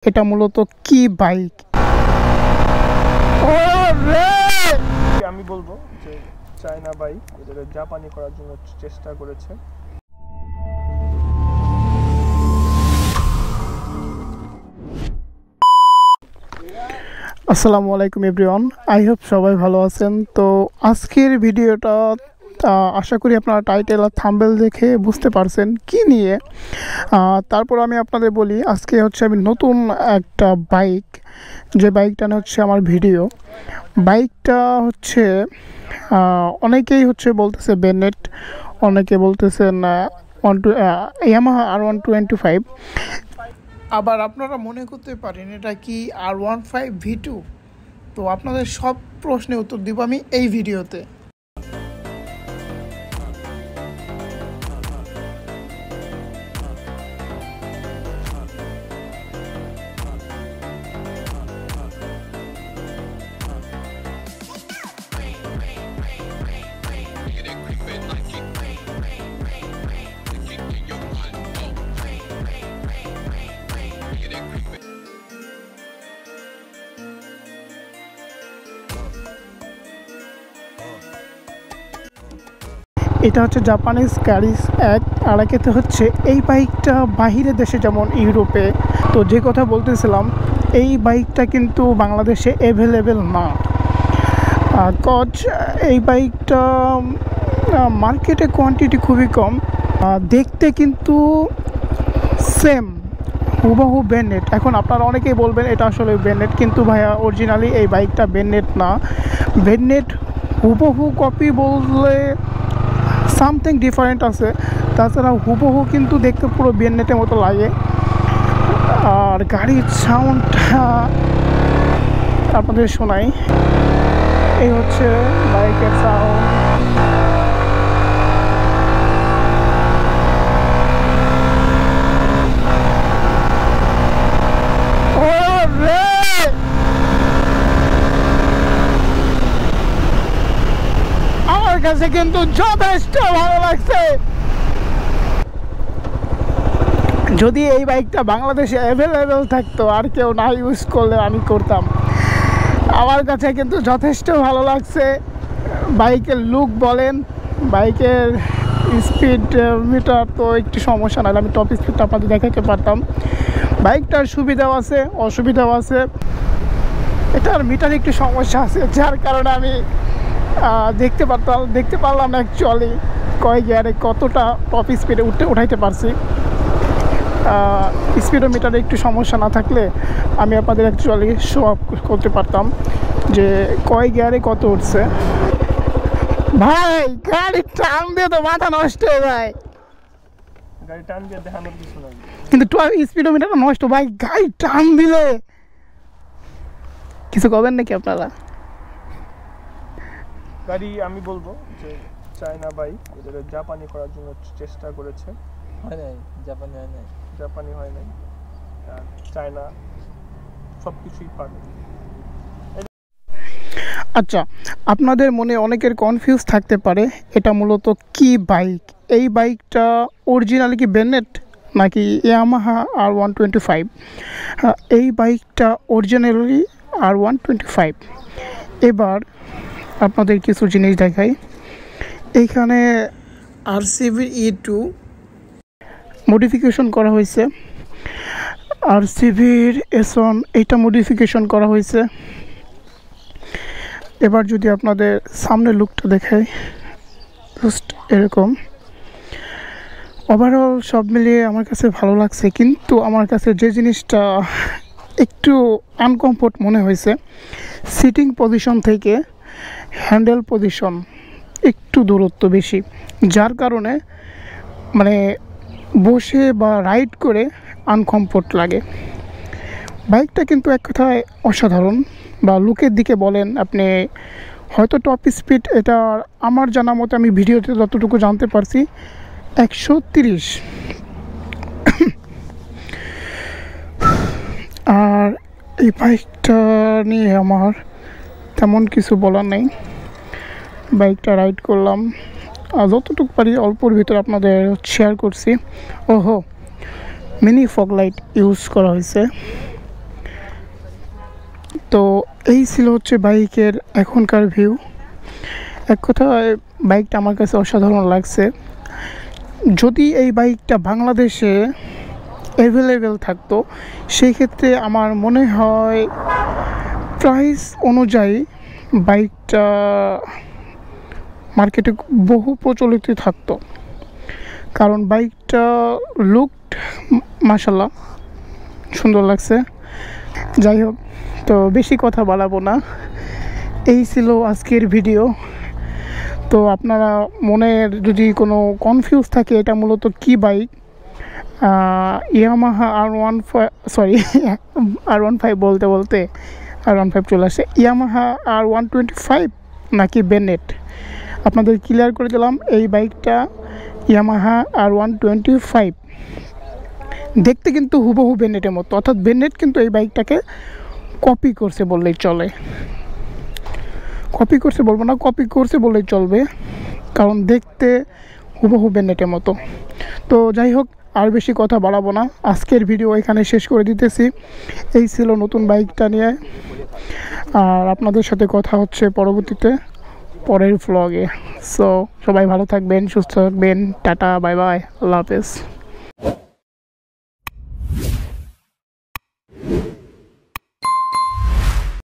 এটা মূলত কি বাইক? আমি বলবো যে চায়না বাইক, এটা জাপানি করার জন্য চেষ্টা করেছে। আসসালামু আলাইকুম এভরিওয়ান, আই হোপ সবাই ভালো আছেন। তো আজকের ভিডিওটা আশা করি আপনারা টাইটেল আর থাম্বনেল দেখে বুঝতে পারছেন কি নিয়ে। তারপর আমি আপনাদের বলি, আজকে হচ্ছে আমি নতুন একটা বাইক, যে বাইকটা হচ্ছে আমার ভিডিও। বাইকটা হচ্ছে অনেকেই হচ্ছে বলতেছে বেনেট, অনেকে বলতেছেন ইয়ামাহা R125। আবার আপনারা মনে করতে পারেন এটা কি R15 V2। তো আপনাদের সব প্রশ্নের উত্তর দিব আমি এই ভিডিওতে। এটা হচ্ছে জাপানিজ ক্যারিস এক, আর একেতে হচ্ছে এই বাইকটা বাহিরের দেশে যেমন ইউরোপে। তো যে কথা বলতেছিলাম, এই বাইকটা কিন্তু বাংলাদেশে অ্যাভেলেবেল না। কজ এই বাইকটা মার্কেটে কোয়ান্টিটি খুবই কম। দেখতে কিন্তু সেম হুবহু বেনেট। এখন আপনারা অনেকেই বলবেন এটা আসলে বেনেট, কিন্তু ভাইয়া অরিজিনালি এই বাইকটা বেনেট না। বেনেট হুবহু কপি বললে সামথিং ডিফারেন্ট আছে, তাছাড়া হুবহু কিন্তু দেখতে পুরো বেনেটের মতো লাগে। আর গাড়ির সাউন্ডটা আপনাদের শোনাই, এই হচ্ছে বাইকের সাউন্ড। আমার কাছে কিন্তু যথেষ্ট ভালো লাগছে। যদি এই বাইকটা বাংলাদেশে অ্যাভেলেবেল থাকতো, আর কেউ না ইউজ করলে আমি করতাম। আমার কাছে কিন্তু যথেষ্ট ভালো লাগছে। বাইকের লুক বলেন, বাইকের স্পিড মিটার তো একটু সমস্যা, নাহলে আমি টপ স্পিডটা আপনাদের দেখাতে পারতাম। বাইকটার সুবিধাও আছে, অসুবিধাও আছে। এটার মিটার একটু সমস্যা আছে, যার কারণে আমি দেখতে পারলাম না অ্যাকচুয়ালি কয় গিয়ারে কতটা টপ স্পিডে উঠাইতে পারছি। স্পিডোমিটারে একটু সমস্যা না থাকলে আমি আপনাদের অ্যাকচুয়ালি শো আপ করতে পারতাম যে কয় গিয়ারে কত উঠছে। ভাই গাড়ি টান দিয়ে তো মাথা নষ্ট হয়ে যায়, গাড়ি টান দিয়ে দেখানোর কিছু নাই, কিন্তু স্পিডোমিটারটা নষ্ট। ভাই গাড়ি টান দিলে কিছু করবেন নাকি আপনারা? গাড়ি আমি বলবো যে চায়না বাইক, এটা জাপানি করার জন্য চেষ্টা করেছে। হয় নাই, জাপানি হয় নাই, আর চায়না সব কিছুই পারে। আচ্ছা, আপনাদের মনে অনেকের কনফিউজ থাকতে পারে এটা মূলত কি বাইক। এই বাইকটা অরিজিনালি কি বেনেট নাকি ইয়ামাহা R125? এই বাইকটা অরিজিনালি R125। এবার আপনাদের কিছু জিনিস দেখাই। এইখানে RCV E2 মডিফিকেশন করা হয়েছে, RCVর S1 এইটা মডিফিকেশন করা হয়েছে। এবার যদি আপনাদের সামনে লুকটা দেখাই, জাস্ট এরকম। ওভারঅল সব মিলিয়ে আমার কাছে ভালো লাগছে, কিন্তু আমার কাছে যে জিনিসটা একটু আনকমফোর্ট মনে হয়েছে, সিটিং পজিশন থেকে হ্যান্ডেল পজিশন একটু দূরত্ব বেশি, যার কারণে মানে বসে বা রাইড করে আনকমফোর্ট লাগে। বাইকটা কিন্তু এক কথায় অসাধারণ, বা লুকের দিকে বলেন আপনি হয়তো টপ স্পিড, এটা আমার জানা মতো আমি ভিডিওতে যতটুকু জানতে পারছি 130। আর এই বাইকটা নিয়ে আমার তেমন কিছু বলার নেই। বাইকটা রাইড করলাম, যতটুকু পারি অল্পর ভিতরে আপনাদের শেয়ার করছি। ওহো, মিনি ফগ লাইট ইউজ করা হয়েছে, তো এই ছিল হচ্ছে বাইকের এখনকার ভিউ। এক কথায় বাইকটা আমার কাছে অসাধারণ লাগছে। যদি এই বাইকটা বাংলাদেশে অ্যাভেলেবেল থাকতো, সেই ক্ষেত্রে আমার মনে হয় প্রাইস অনুযায়ী বাইকটা মার্কেটে বহু প্রচলিত থাকতো, কারণ বাইকটা লুক মাশাল্লাহ সুন্দর লাগছে। যাই হোক, তো বেশি কথা বাড়াবো না, এই ছিল আজকের ভিডিও। তো আপনারা মনের যদি কোনো কনফিউজ থাকে এটা মূলত কী বাইক, ইয়ামাহা R15 বলতে R15 চলে আসে, ইয়ামাহা R125 নাকি বেনেট, আপনাদের ক্লিয়ার করে দিলাম। এই বাইকটা ইয়ামাহা R125, দেখতে কিন্তু হুবহু বেনেটের মতো, অর্থাৎ বেনেট কিন্তু এই বাইকটাকে কপি করছে বললেই চলে। কপি করছে বলবো না, কপি করছে বললেই চলবে, কারণ দেখতে হুবহু বেনেটের মতো। তো যাই হোক, আর বেশি কথা বাড়াবো না, আজকের ভিডিও এখানে শেষ করে দিতেছি। এই ছিল নতুন বাইকটা নিয়ে, আর আপনাদের সাথে কথা হচ্ছে পরবর্তীতে পরের ভ্লগে। সো সবাই ভালো থাকবেন, সুস্থ থাকবেন, টাটা, বাই বাই, আল্লাহ হাফেজ।